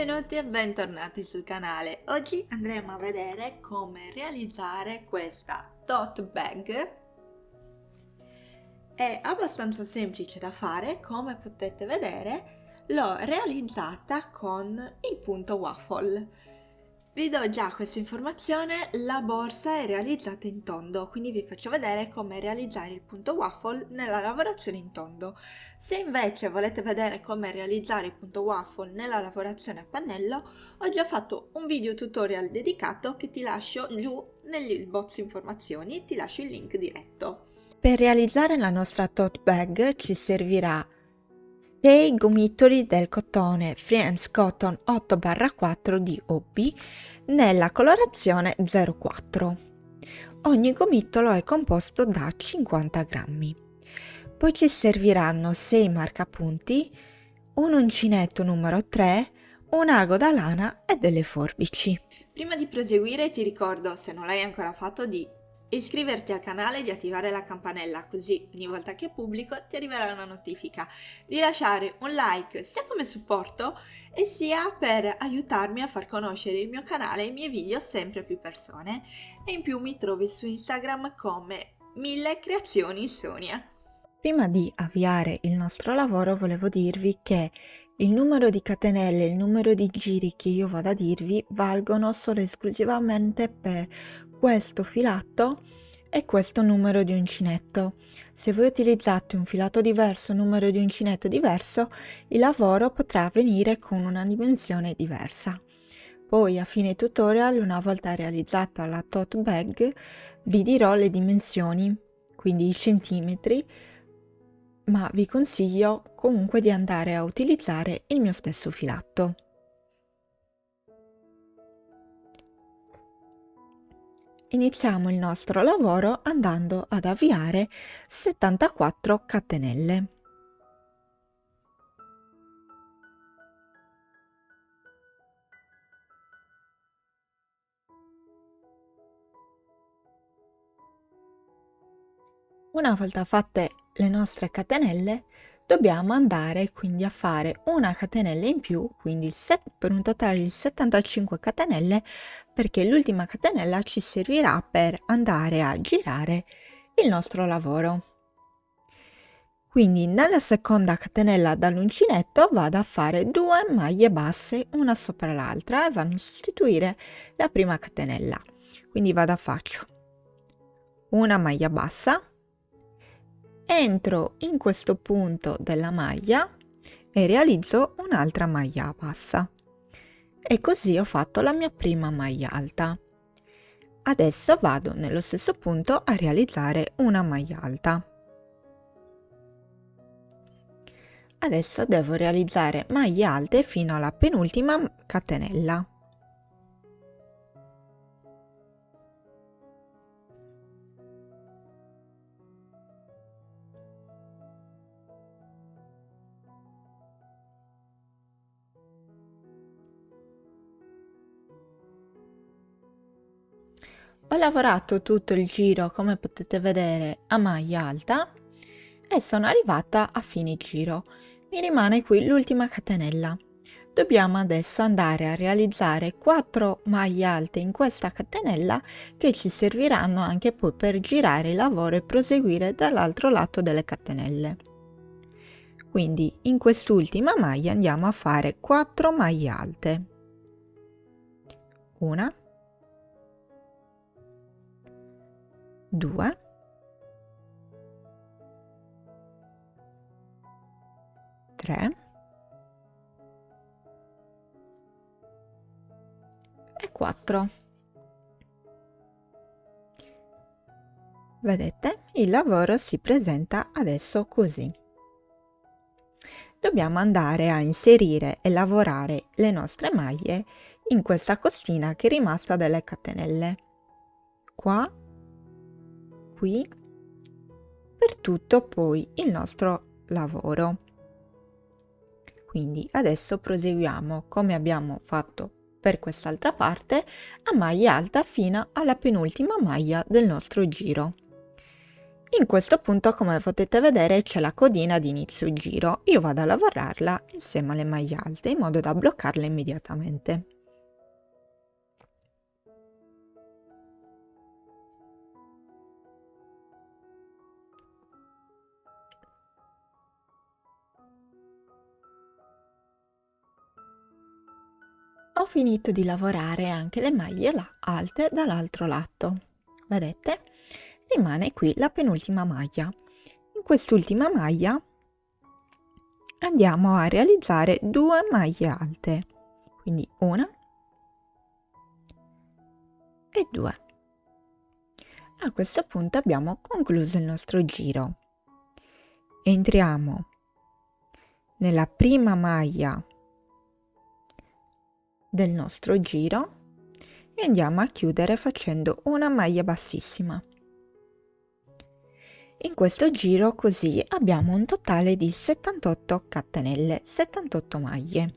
Benvenuti e bentornati sul canale. Oggi andremo a vedere come realizzare questa tote bag. È abbastanza semplice da fare, come potete vedere l'ho realizzata con il punto waffle. Vi do già questa informazione, la borsa è realizzata in tondo, quindi vi faccio vedere come realizzare il punto waffle nella lavorazione in tondo. Se invece volete vedere come realizzare il punto waffle nella lavorazione a pannello, ho già fatto un video tutorial dedicato che ti lascio giù nel box informazioni, ti lascio il link diretto. Per realizzare la nostra tote bag ci servirà 6 gomitoli del cotone Friends Cotton 8/4 di OB nella colorazione 04. Ogni gomitolo è composto da 50 grammi. Poi ci serviranno 6 marcapunti, un uncinetto numero 3, un ago da lana e delle forbici. Prima di proseguire ti ricordo, se non l'hai ancora fatto, di iscriverti al canale e di attivare la campanella, così ogni volta che pubblico ti arriverà una notifica, di lasciare un like sia come supporto e sia per aiutarmi a far conoscere il mio canale e i miei video a sempre più persone, e in più mi trovi su Instagram come 1000 creazioni Sonia. Prima di avviare il nostro lavoro volevo dirvi che il numero di catenelle e il numero di giri che io vado a dirvi valgono solo e esclusivamente per questo filato e questo numero di uncinetto. Se voi utilizzate un filato diverso, un numero di uncinetto diverso, il lavoro potrà avvenire con una dimensione diversa. Poi a fine tutorial, una volta realizzata la tote bag, vi dirò le dimensioni, quindi i centimetri, ma vi consiglio comunque di andare a utilizzare il mio stesso filato. Iniziamo il nostro lavoro andando ad avviare 74 catenelle. Una volta fatte le nostre catenelle, dobbiamo andare quindi a fare una catenella in più, quindi per un totale di 75 catenelle, perché l'ultima catenella ci servirà per andare a girare il nostro lavoro. Quindi nella seconda catenella dall'uncinetto vado a fare 2 maglie basse una sopra l'altra e vanno a sostituire la prima catenella. Quindi faccio una maglia bassa, entro in questo punto della maglia e realizzo un'altra maglia bassa, e così ho fatto la mia prima maglia alta. Adesso vado nello stesso punto a realizzare una maglia alta. Adesso devo realizzare maglie alte fino alla penultima catenella. Ho lavorato tutto il giro, come potete vedere, a maglia alta e sono arrivata a fine giro. Mi rimane qui l'ultima catenella. Dobbiamo adesso andare a realizzare 4 maglie alte in questa catenella, che ci serviranno anche poi per girare il lavoro e proseguire dall'altro lato delle catenelle. Quindi in quest'ultima maglia andiamo a fare 4 maglie alte. Una, 2, 3 e 4. Vedete, il lavoro si presenta adesso così. Dobbiamo andare a inserire e lavorare le nostre maglie in questa costina che è rimasta delle catenelle. Qua, qui, per tutto poi il nostro lavoro. Quindi adesso proseguiamo come abbiamo fatto per quest'altra parte a maglia alta fino alla penultima maglia del nostro giro. In questo punto, come potete vedere, c'è la codina di inizio giro. Io vado a lavorarla insieme alle maglie alte in modo da bloccarla immediatamente. Ho finito di lavorare anche le maglie alte dall'altro lato. Vedete? Rimane qui la penultima maglia. In quest'ultima maglia andiamo a realizzare 2 maglie alte, quindi una e 2. A questo punto abbiamo concluso il nostro giro. Entriamo nella prima maglia del nostro giro e andiamo a chiudere facendo una maglia bassissima. In questo giro così abbiamo un totale di 78 catenelle, 78 maglie.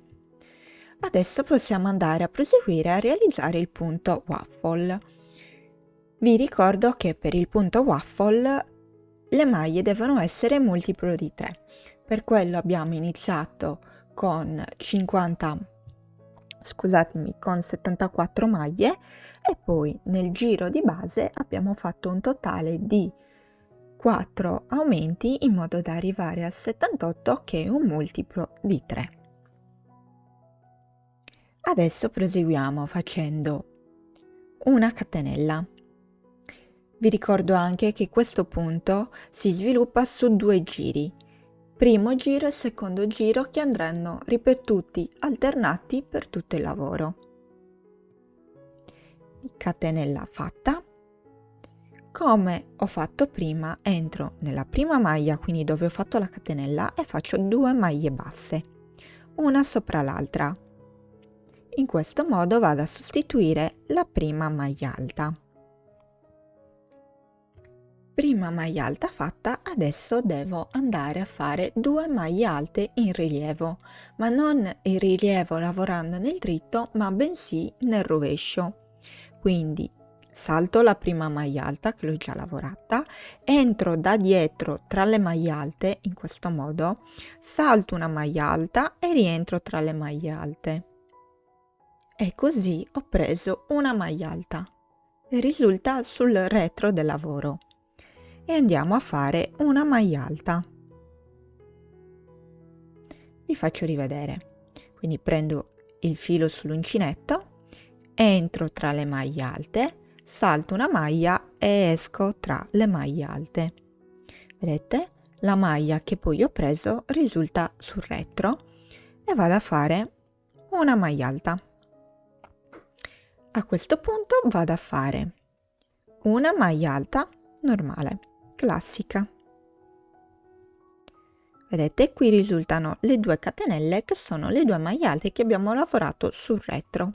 Adesso possiamo andare a proseguire a realizzare il punto waffle. Vi ricordo che per il punto waffle le maglie devono essere multiplo di 3. Per quello abbiamo iniziato con 74 maglie e poi nel giro di base abbiamo fatto un totale di 4 aumenti in modo da arrivare a 78, che è un multiplo di 3. Adesso proseguiamo facendo una catenella. Vi ricordo anche che questo punto si sviluppa su 2 giri, primo giro e secondo giro, che andranno ripetuti alternati per tutto il lavoro. Catenella fatta. Come ho fatto prima, entro nella prima maglia, quindi dove ho fatto la catenella, e faccio 2 maglie basse, una sopra l'altra. In questo modo vado a sostituire la prima maglia alta. Prima maglia alta fatta, adesso devo andare a fare 2 maglie alte in rilievo, ma non in rilievo lavorando nel dritto, ma bensì nel rovescio. Quindi salto la prima maglia alta, che l'ho già lavorata, entro da dietro tra le maglie alte in questo modo, salto una maglia alta e rientro tra le maglie alte. E così ho preso una maglia alta e risulta sul retro del lavoro. E andiamo a fare una maglia alta. Vi faccio rivedere. Quindi prendo il filo sull'uncinetto, entro tra le maglie alte, salto una maglia e esco tra le maglie alte. Vedete? La maglia che poi ho preso risulta sul retro e vado a fare una maglia alta. A questo punto vado a fare una maglia alta normale, classica. Vedete, qui risultano le 2 catenelle, che sono le 2 maglie alte che abbiamo lavorato sul retro.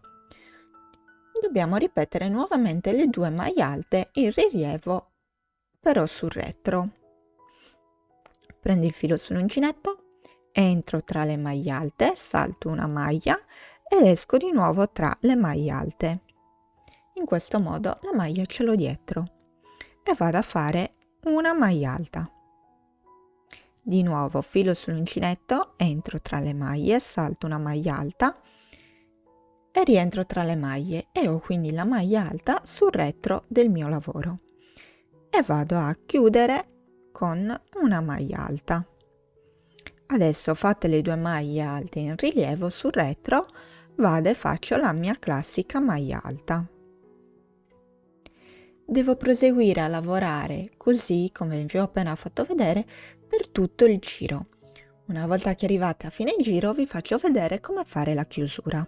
Dobbiamo ripetere nuovamente le 2 maglie alte in rilievo, però sul retro. Prendo il filo sull'uncinetto, entro tra le maglie alte, salto una maglia ed esco di nuovo tra le maglie alte. In questo modo la maglia ce l'ho dietro e vado a fare una maglia alta. Di nuovo filo sull'uncinetto, entro tra le maglie, salto una maglia alta e rientro tra le maglie e ho quindi la maglia alta sul retro del mio lavoro e vado a chiudere con una maglia alta. Adesso, fatte le 2 maglie alte in rilievo sul retro, vado e faccio la mia classica maglia alta. Devo proseguire a lavorare così, come vi ho appena fatto vedere, per tutto il giro. Una volta che arrivate a fine giro vi faccio vedere come fare la chiusura.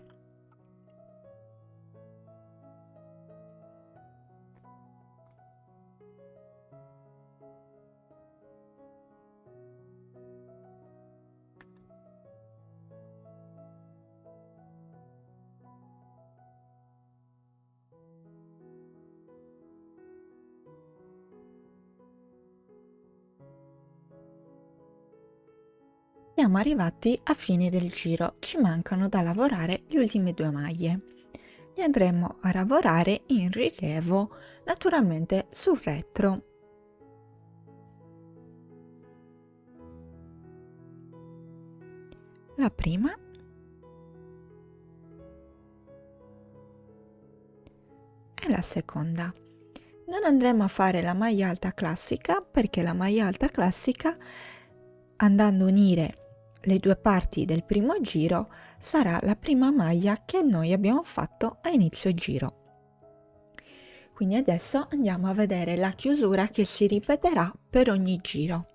Siamo arrivati a fine del giro, ci mancano da lavorare le ultime 2 maglie. Le andremo a lavorare in rilievo, naturalmente sul retro. la prima e la seconda. Non andremo a fare la maglia alta classica perché la maglia alta classica, andando a unire le due parti del primo giro, sarà la prima maglia che noi abbiamo fatto a inizio giro. Quindi adesso andiamo a vedere la chiusura che si ripeterà per ogni giro.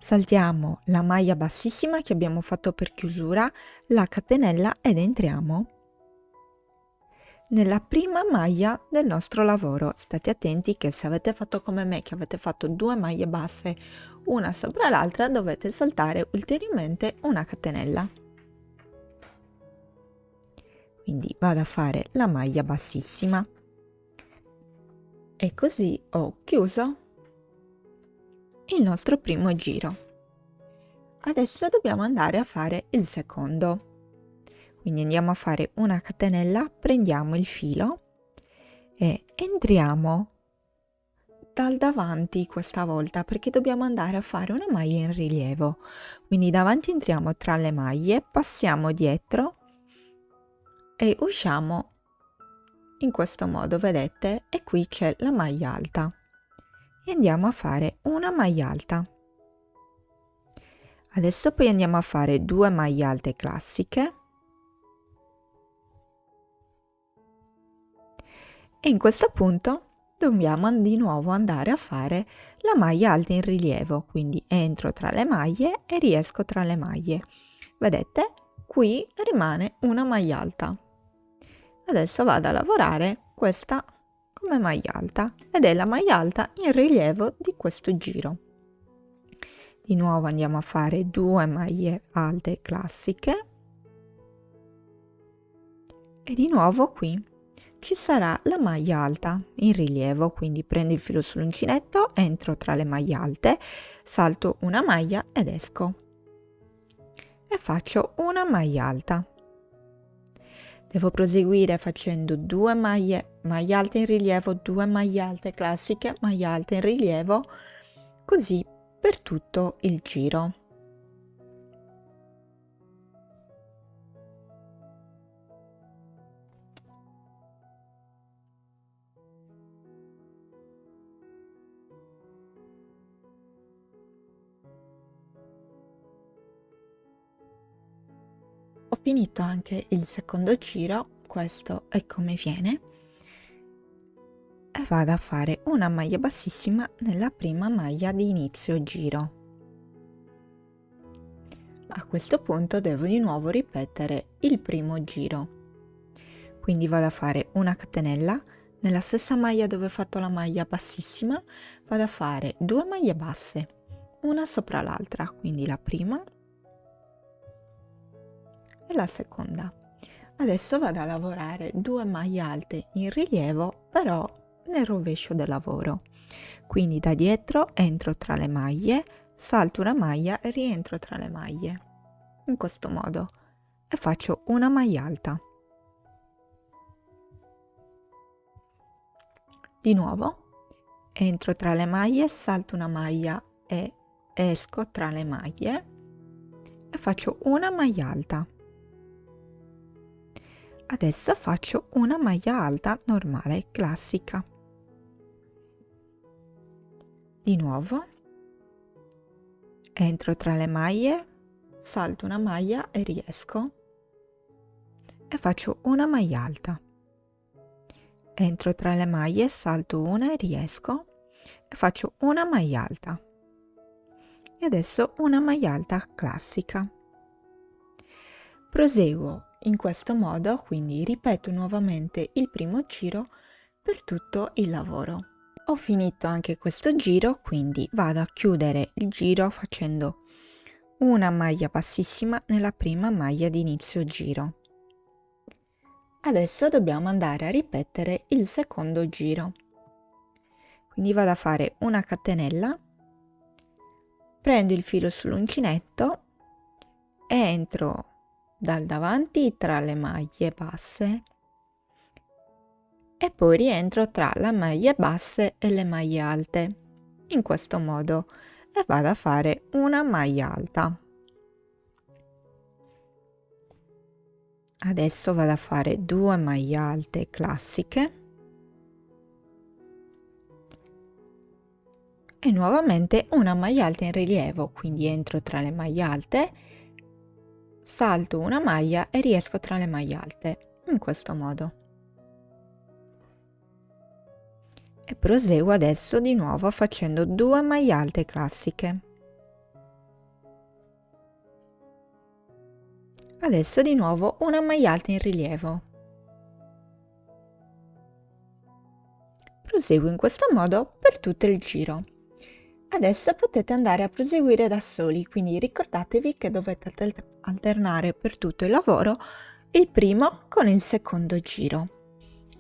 Saltiamo la maglia bassissima che abbiamo fatto per chiusura, la catenella ed entriamo nella prima maglia del nostro lavoro. State attenti che se avete fatto come me, che avete fatto 2 maglie basse una sopra l'altra, dovete saltare ulteriormente una catenella. Quindi vado a fare la maglia bassissima e così ho chiuso il nostro primo giro. Adesso dobbiamo andare a fare il secondo. Quindi andiamo a fare una catenella, prendiamo il filo e entriamo dal davanti questa volta, perché dobbiamo andare a fare una maglia in rilievo. Quindi davanti entriamo tra le maglie, passiamo dietro e usciamo in questo modo, vedete? E qui c'è la maglia alta e andiamo a fare una maglia alta. Adesso poi andiamo a fare 2 maglie alte classiche e in questo punto dobbiamo di nuovo andare a fare la maglia alta in rilievo, quindi entro tra le maglie e riesco tra le maglie. Vedete? Qui rimane una maglia alta. Adesso vado a lavorare questa come maglia alta ed è la maglia alta in rilievo di questo giro. Di nuovo andiamo a fare 2 maglie alte classiche e di nuovo qui ci sarà la maglia alta in rilievo, quindi prendo il filo sull'uncinetto, entro tra le maglie alte, salto una maglia ed esco e faccio una maglia alta. Devo proseguire facendo 2 maglie alte in rilievo, 2 maglie alte classiche, maglia alta in rilievo, così per tutto il giro. Ho finito anche il secondo giro, questo è come viene, e vado a fare una maglia bassissima nella prima maglia di inizio giro. A questo punto devo di nuovo ripetere il primo giro, quindi vado a fare una catenella nella stessa maglia dove ho fatto la maglia bassissima, vado a fare 2 maglie basse, una sopra l'altra, quindi la prima e la seconda. Adesso vado a lavorare 2 maglie alte in rilievo, però nel rovescio del lavoro, quindi da dietro entro tra le maglie, salto una maglia e rientro tra le maglie in questo modo e faccio una maglia alta. Di nuovo entro tra le maglie, salto una maglia e esco tra le maglie e faccio una maglia alta. Adesso faccio una maglia alta normale classica. Di nuovo entro tra le maglie, salto una maglia e riesco e faccio una maglia alta. Entro tra le maglie, salto una e riesco e faccio una maglia alta. E adesso una maglia alta classica. Proseguo in questo modo, quindi ripeto nuovamente il primo giro per tutto il lavoro. Ho finito anche questo giro, quindi vado a chiudere il giro facendo una maglia bassissima nella prima maglia di inizio giro. Adesso dobbiamo andare a ripetere il secondo giro. Quindi vado a fare una catenella, prendo il filo sull'uncinetto e entro dal davanti tra le maglie basse e poi rientro tra le maglie basse e le maglie alte in questo modo e vado a fare una maglia alta. Adesso vado a fare 2 maglie alte classiche e nuovamente una maglia alta in rilievo, quindi entro tra le maglie alte, salto una maglia e riesco tra le maglie alte in questo modo. E proseguo adesso di nuovo facendo 2 maglie alte classiche. Adesso di nuovo una maglia alta in rilievo. Proseguo in questo modo per tutto il giro. Adesso potete andare a proseguire da soli, quindi ricordatevi che dovete alternare per tutto il lavoro il primo con il secondo giro.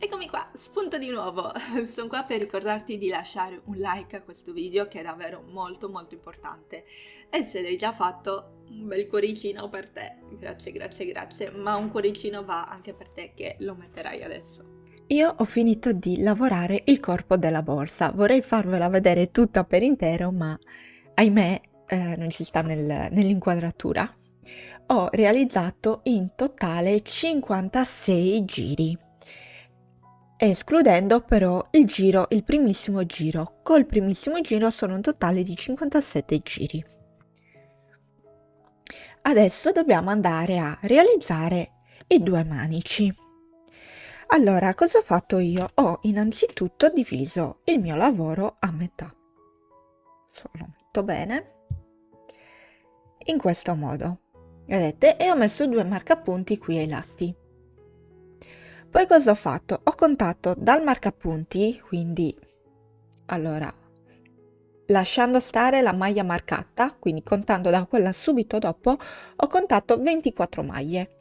Eccomi qua, spunto di nuovo. Sono qua per ricordarti di lasciare un like a questo video che è davvero molto importante. E se l'hai già fatto, un bel cuoricino per te. Grazie, ma un cuoricino va anche per te che lo metterai adesso. Io ho finito di lavorare il corpo della borsa, vorrei farvela vedere tutta per intero, ma ahimè non ci sta nell'inquadratura. Ho realizzato in totale 56 giri, escludendo però il primissimo giro. Col primissimo giro sono un totale di 57 giri. Adesso dobbiamo andare a realizzare i 2 manici. Allora, cosa ho fatto io? Ho innanzitutto diviso il mio lavoro a metà. Lo metto bene. In questo modo. Vedete? E ho messo 2 marcapunti qui ai lati. Poi cosa ho fatto? Ho contato dal marcapunti, quindi, allora, lasciando stare la maglia marcata, quindi contando da quella subito dopo, ho contato 24 maglie.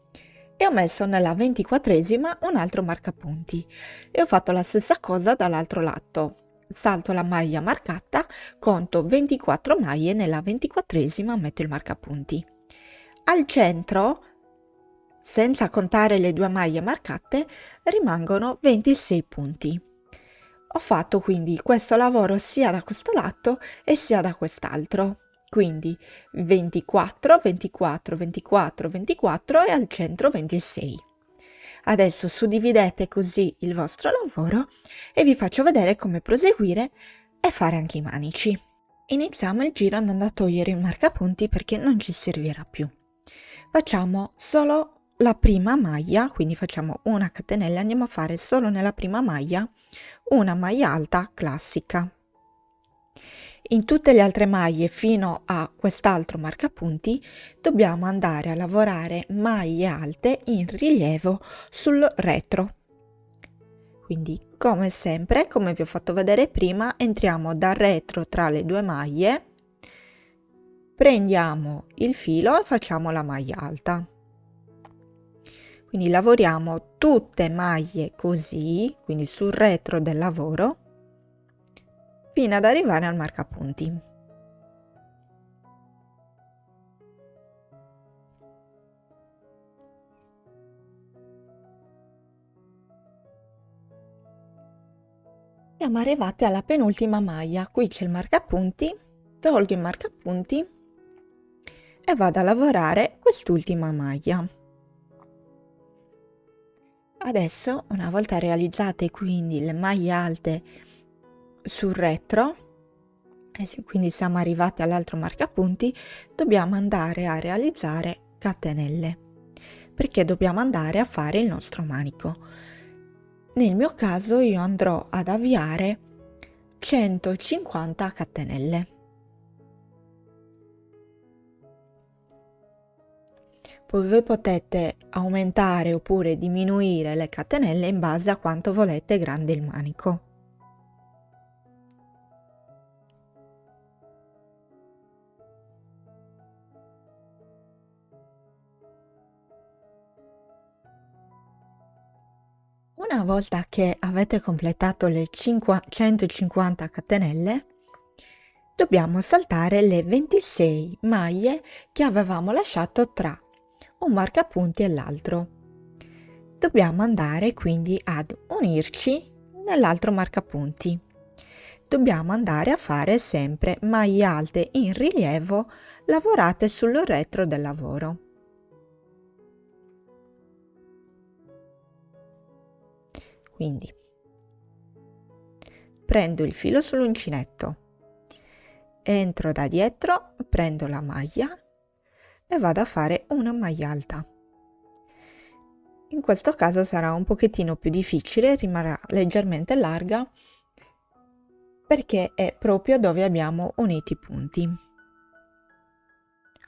E ho messo nella 24esima un altro marcapunti e ho fatto la stessa cosa dall'altro lato. Salto la maglia marcata, conto 24 maglie, nella 24esima metto il marcapunti. Al centro, senza contare le 2 maglie marcate, rimangono 26 punti. Ho fatto quindi questo lavoro sia da questo lato e sia da quest'altro. Quindi 24, 24, 24, 24 e al centro 26. Adesso suddividete così il vostro lavoro e vi faccio vedere come proseguire e fare anche i manici. Iniziamo il giro andando a togliere il marcapunti perché non ci servirà più. Facciamo solo la prima maglia, quindi facciamo una catenella, andiamo a fare solo nella prima maglia una maglia alta classica. In tutte le altre maglie fino a quest'altro marcapunti dobbiamo andare a lavorare maglie alte in rilievo sul retro. Quindi come sempre, come vi ho fatto vedere prima, entriamo dal retro tra le 2 maglie, prendiamo il filo e facciamo la maglia alta. Quindi lavoriamo tutte maglie così, quindi sul retro del lavoro, fino ad arrivare al marcapunti. Siamo arrivati alla penultima maglia, qui c'è il marcapunti, tolgo il marcapunti e vado a lavorare quest'ultima maglia. Adesso, una volta realizzate quindi le maglie alte sul retro, e quindi siamo arrivati all'altro marcapunti, dobbiamo andare a realizzare catenelle, perché dobbiamo andare a fare il nostro manico. Nel mio caso io andrò ad avviare 150 catenelle. Poi voi potete aumentare oppure diminuire le catenelle in base a quanto volete grande il manico. Una volta che avete completato le 150 catenelle, dobbiamo saltare le 26 maglie che avevamo lasciato tra un marcapunti e l'altro. Dobbiamo andare quindi ad unirci nell'altro marcapunti. Dobbiamo andare a fare sempre maglie alte in rilievo lavorate sul retro del lavoro. Quindi prendo il filo sull'uncinetto, entro da dietro, prendo la maglia e vado a fare una maglia alta. In questo caso sarà un pochettino più difficile, rimarrà leggermente larga perché è proprio dove abbiamo unito i punti.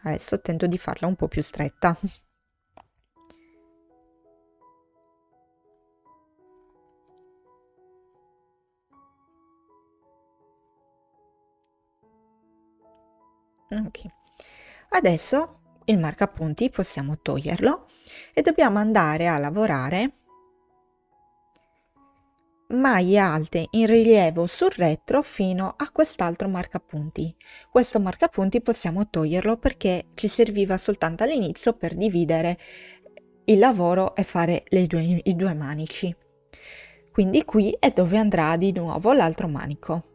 Adesso tento di farla un po' più stretta. Ok. Adesso il marcapunti possiamo toglierlo e dobbiamo andare a lavorare maglie alte in rilievo sul retro fino a quest'altro marcapunti. Questo marcapunti possiamo toglierlo perché ci serviva soltanto all'inizio per dividere il lavoro e fare i due manici. Quindi qui è dove andrà di nuovo l'altro manico.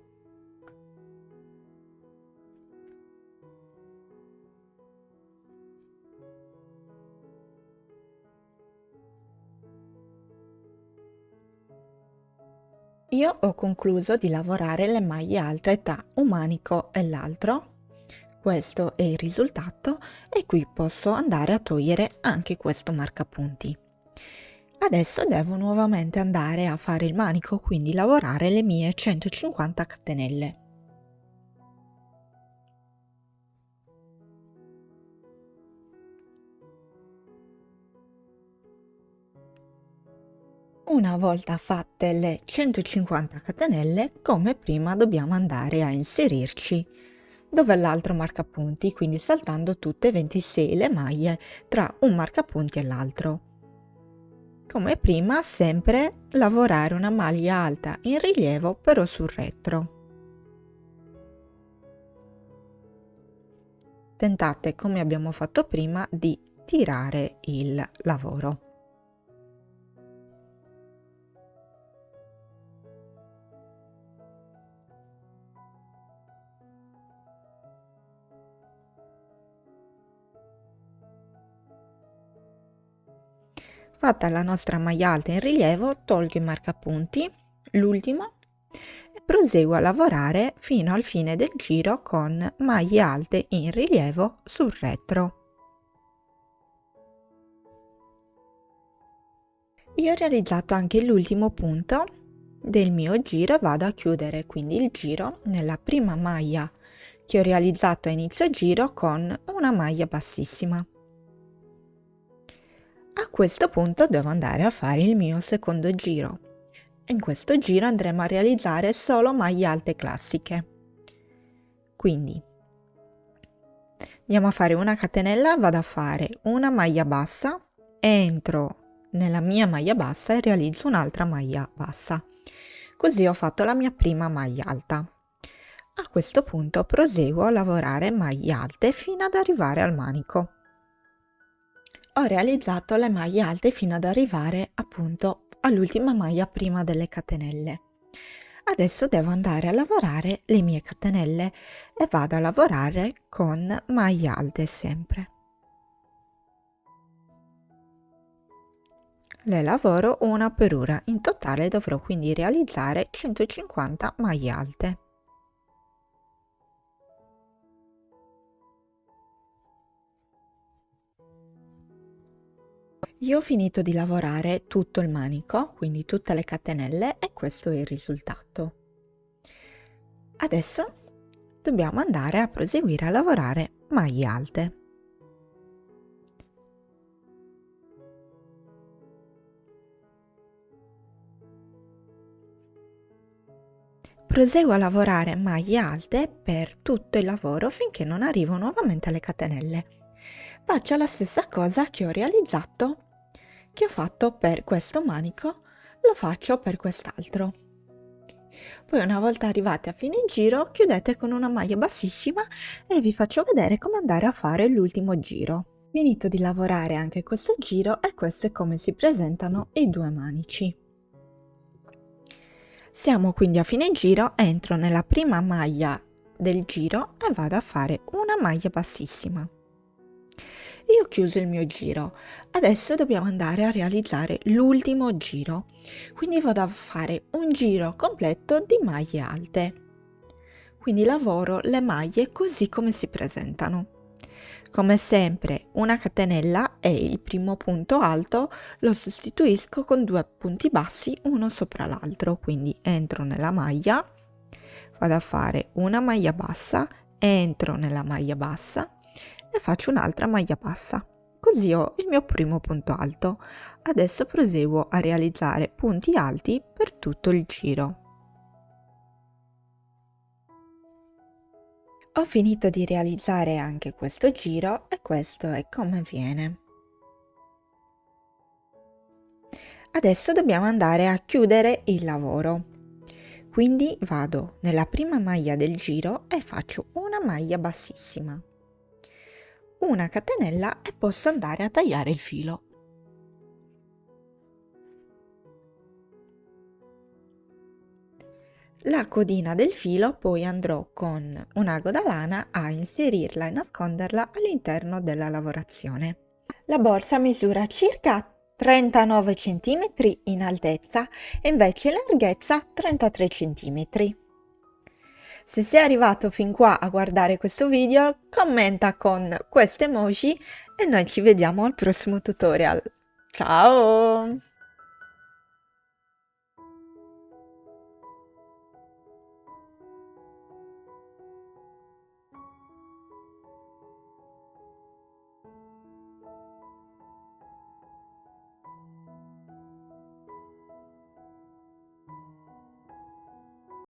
Io ho concluso di lavorare le maglie alte tra un manico e l'altro. Questo è il risultato e qui posso andare a togliere anche questo marcapunti. Adesso devo nuovamente andare a fare il manico, quindi lavorare le mie 150 catenelle. Una volta fatte le 150 catenelle, come prima dobbiamo andare a inserirci dove è l'altro marcapunti, quindi saltando tutte 26 le maglie tra un marcapunti e l'altro. Come prima, sempre lavorare una maglia alta in rilievo però sul retro. Tentate, come abbiamo fatto prima, di tirare il lavoro. Fatta la nostra maglia alta in rilievo, tolgo i marcapunti, l'ultimo, e proseguo a lavorare fino al fine del giro con maglie alte in rilievo sul retro. Io ho realizzato anche l'ultimo punto del mio giro e vado a chiudere quindi il giro nella prima maglia che ho realizzato a inizio giro con una maglia bassissima. A questo punto devo andare a fare il mio secondo giro. In questo giro andremo a realizzare solo maglie alte classiche. Quindi andiamo a fare una catenella, vado a fare una maglia bassa, entro nella mia maglia bassa e realizzo un'altra maglia bassa. Così ho fatto la mia prima maglia alta. A questo punto proseguo a lavorare maglie alte fino ad arrivare al manico. Ho realizzato le maglie alte fino ad arrivare appunto all'ultima maglia prima delle catenelle. Adesso devo andare a lavorare le mie catenelle e vado a lavorare con maglie alte sempre. Le lavoro una per una, in totale dovrò quindi realizzare 150 maglie alte. Io ho finito di lavorare tutto il manico, quindi tutte le catenelle, e questo è il risultato. Adesso dobbiamo andare a proseguire a lavorare maglie alte. Proseguo a lavorare maglie alte per tutto il lavoro finché non arrivo nuovamente alle catenelle. Faccio la stessa cosa che ho realizzato, che ho fatto per questo manico, lo faccio per quest'altro. Poi una volta arrivati a fine giro chiudete con una maglia bassissima e vi faccio vedere come andare a fare l'ultimo giro. Finito di lavorare anche questo giro e questo è come si presentano i due manici. Siamo quindi a fine giro, entro nella prima maglia del giro e vado a fare una maglia bassissima. Io ho chiuso il mio giro, adesso dobbiamo andare a realizzare l'ultimo giro, quindi vado a fare un giro completo di maglie alte. Quindi lavoro le maglie così come si presentano. Come sempre una catenella e il primo punto alto lo sostituisco con 2 punti bassi uno sopra l'altro, quindi entro nella maglia, vado a fare una maglia bassa, entro nella maglia bassa e faccio un'altra maglia bassa. Così ho il mio primo punto alto. Adesso proseguo a realizzare punti alti per tutto il giro. Ho finito di realizzare anche questo giro e questo è come viene. Adesso dobbiamo andare a chiudere il lavoro. Quindi vado nella prima maglia del giro e faccio una maglia bassissima, una catenella e posso andare a tagliare il filo. La codina del filo poi andrò con un ago da lana a inserirla e nasconderla all'interno della lavorazione. La borsa misura circa 39 cm in altezza e invece in larghezza 33 cm. Se sei arrivato fin qua a guardare questo video, commenta con questo emoji e noi ci vediamo al prossimo tutorial. Ciao!